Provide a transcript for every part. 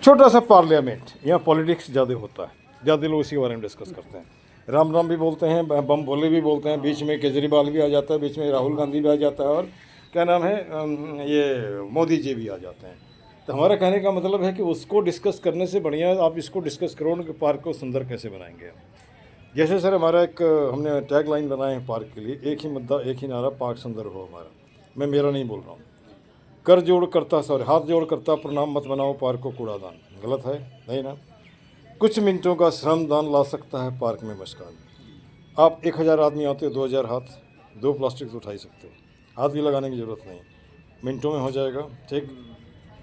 छोटा सा पार्लियामेंट, यहाँ पॉलिटिक्स ज़्यादा होता है, ज़्यादा लोग इसी के बारे में डिस्कस करते हैं। राम राम भी बोलते हैं, बम भोले भी बोलते हैं, बीच में केजरीवाल भी आ जाता है, बीच में राहुल गांधी भी आ जाता है, और क्या नाम है ये मोदी जी भी आ जाते हैं। तो हमारा कहने का मतलब है कि उसको डिस्कस करने से बढ़िया आप इसको डिस्कस करो कि पार्क को सुंदर कैसे बनाएंगे। जैसे सर हमारा एक हमने टैग लाइन बनाए हैं पार्क के लिए, एक ही मुद्दा एक ही नारा, पार्क सुंदर हो हमारा। मैं मेरा नहीं बोल रहा हूँ। कर जोड़ करता हाथ जोड़ करता प्रणाम मत बनाओ पार्क को कूड़ादान। गलत है नहीं ना। कुछ मिनटों का श्रमदान ला सकता है पार्क में मुस्कान। आप 1000 आदमी आते हो, 2000 हाथ, 2 प्लास्टिक तो उठा ही सकते हो, हाथ भी लगाने की ज़रूरत नहीं, मिनटों में हो जाएगा। ठीक।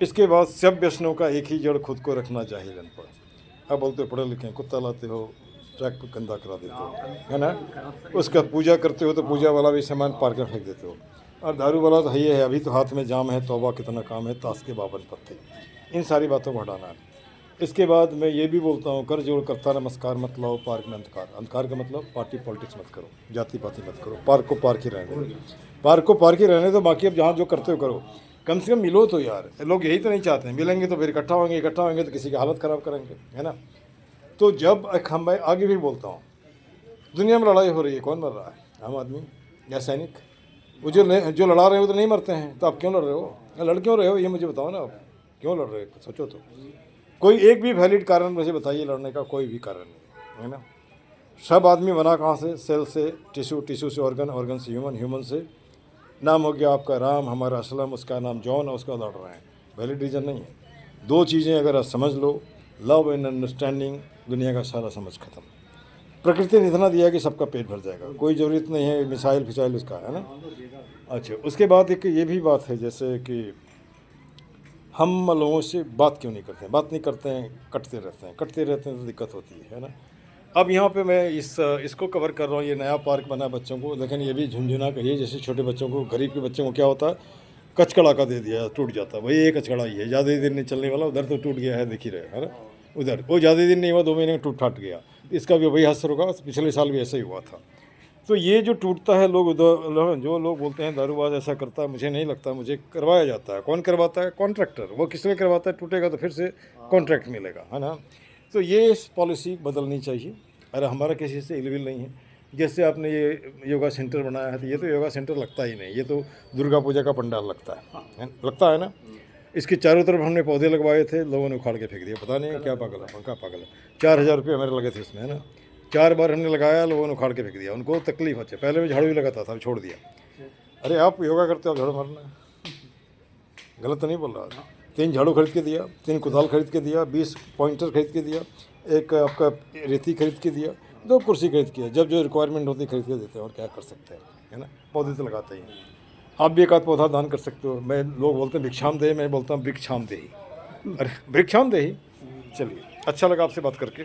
इसके बाद सब व्यसनों का एक ही जड़ खुद को रखना चाहिए जन पर। अब बोलते हो पढ़े लिखे, कुत्ता लाते हो, ट्रैक को गंदा करा देते हो, है ना। उसका पूजा करते हो तो पूजा वाला भी सामान पार्क में फेंक देते हो। और दारू वाला तो ये है, अभी तो हाथ में जाम है, तौबा कितना काम है, ताश के 52 पत्ते। इन सारी बातों को हटाना है। इसके बाद मैं ये भी बोलता हूँ, कर जोड़ करता नमस्कार मत लाओ पार्क में अंधकार। अंधकार का मतलब पार्टी पॉलिटिक्स मत करो, जाति पाति मत करो, पार्क को पार्क ही रहने दो, पार्क को पार्क ही रहने दो। बाकी अब जहाँ जो करते हो करो, कम से कम मिलो तो यार। लोग यही तो नहीं चाहते हैं, मिलेंगे तो फिर इकट्ठा होंगे तो किसी की हालत ख़राब करेंगे, है ना। तो जब हम, मैं आगे भी बोलता हूँ, दुनिया में लड़ाई हो रही है, कौन मर रहा है? आम आदमी या सैनिक? वो जो लड़ा रहे हो तो नहीं मरते हैं, तो आप क्यों लड़ रहे हो? लड़ क्यों रहे हो ये मुझे बताओ ना, आप क्यों लड़ रहे हो? सोचो तो। कोई एक भी वैलिड कारण मुझे बताइए लड़ने का, कोई भी कारण नहीं, है ना। सब आदमी बना कहाँ से? सेल से टिश्यू, टिश्यू से ऑर्गन, ऑर्गन से ह्यूमन, ह्यूमन से नाम हो गया आपका राम, हमारा असलम, उसका नाम जॉन, और उसका लड़ रहे हैं। वैलिड रीज़न नहीं है। 2 चीज़ें अगर आप समझ लो, लव एंड अंडरस्टैंडिंग, दुनिया का सारा समझ खत्म। प्रकृति ने इतना दिया कि सबका पेट भर जाएगा, कोई ज़रूरत नहीं है मिसाइल फिसाइल उसका, है ना। अच्छा, उसके बाद एक ये भी बात है, जैसे कि हम लोगों से बात क्यों नहीं करते हैं? बात नहीं करते हैं, कटते रहते हैं तो दिक्कत होती है ना। अब यहाँ पे मैं इसको कवर कर रहा हूँ, ये नया पार्क बना बच्चों को, लेकिन ये भी झुंझुना कहिए, जैसे छोटे बच्चों को, गरीब के बच्चों को क्या होता है, कचकड़ा का दे दिया, टूट जाता है। वही एक कचकड़ा ही है, ज़्यादा दिन नहीं चलने वाला। उधर तो टूट गया है, दिख ही रहे, है ना। उधर वो ज़्यादा दिन नहीं हुआ, 2 महीने में टूट फाट गया। इसका भी वही असर होगा, पिछले साल भी ऐसा ही हुआ था। तो ये जो टूटता है, लोग उधर जो लोग बोलते हैं दारूबाज ऐसा करता है, मुझे नहीं लगता, मुझे करवाया जाता है। कौन करवाता है? कॉन्ट्रैक्टर। वो किस लिए करवाता है? टूटेगा तो फिर से कॉन्ट्रैक्ट मिलेगा, है ना। तो ये इस पॉलिसी बदलनी चाहिए। अरे हमारा किसी से इलविल नहीं है। जैसे आपने ये योगा सेंटर बनाया है, तो ये तो योगा सेंटर लगता ही नहीं, ये तो दुर्गा पूजा का पंडाल लगता है, लगता है ना। इसके चारों तरफ हमने पौधे लगवाए थे, लोगों ने उखाड़ के फेंक दिया, पता नहीं क्या पागल है, क्या पागल है। 4000 रुपये हमारे लगे थे इसमें, है ना। 4 बार हमने लगाया, लोगों ने उखाड़ के फेंक दिया, उनको तकलीफ अच्छे। पहले मैं झाड़ू भी लगाता था, छोड़ दिया। अरे आप योगा करते हो, झाड़ू मारना गलत तो नहीं बोल रहा। 3 झाड़ू खरीद के दिया, 3 कुदाल खरीद के दिया, 20 पॉइंटर खरीद के दिया, एक आपका रेती खरीद के दिया, 2 कुर्सी खरीद के, जब जो रिक्वायरमेंट होती है खरीद के देते हैं, और क्या कर सकते हैं, है ना। पौधे तो लगाते ही हैं। आप भी एक आध पौधा दान कर सकते हो। मैं, लोग बोलते हैं भिक्षाम दे, मैं बोलता हूँ वृक्षाम दे ही। अरे वृक्षाम दे ही। चलिए, अच्छा लगा आपसे बात करके।